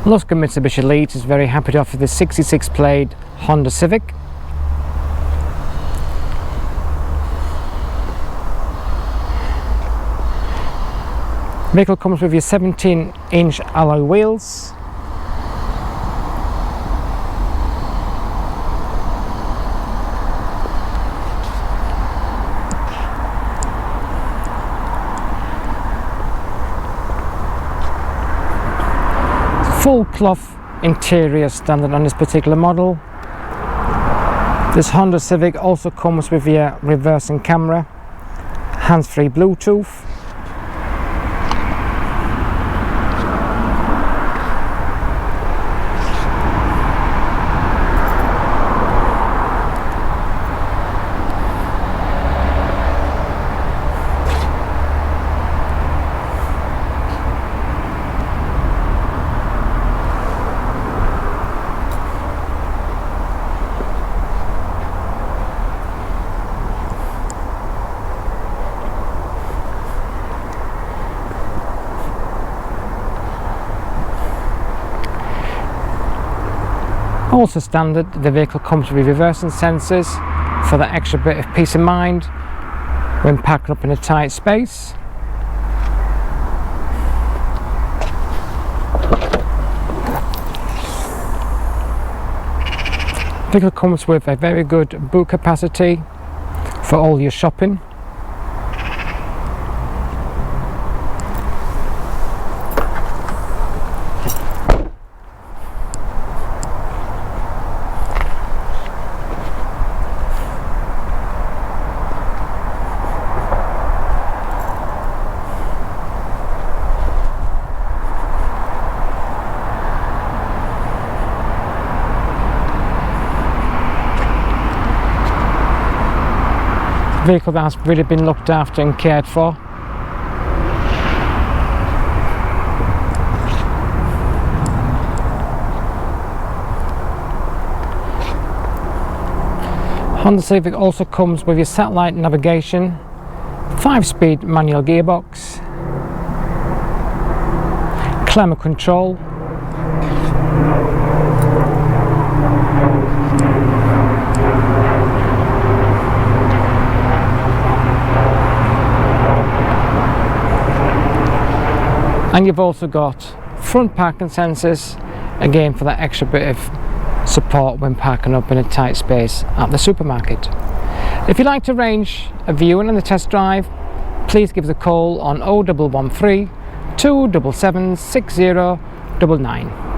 Luscombe Mitsubishi of Leeds is very happy to offer the 66 plate Honda Civic. The vehicle comes with your 17-inch alloy wheels, full cloth interior standard on this particular model. This Honda Civic also comes with your reversing camera, hands-free Bluetooth, also standard. The vehicle comes with reversing sensors for that extra bit of peace of mind when packing up in a tight space. The vehicle comes with a very good boot capacity for all your shopping. Vehicle that has really been looked after and cared for. Honda Civic also comes with your satellite navigation, 5-speed manual gearbox, climate control, and you've also got front parking sensors, again for that extra bit of support when parking up in a tight space at the supermarket. If you'd like to arrange a viewing and a test drive, please give us a call on 0113 277 6099.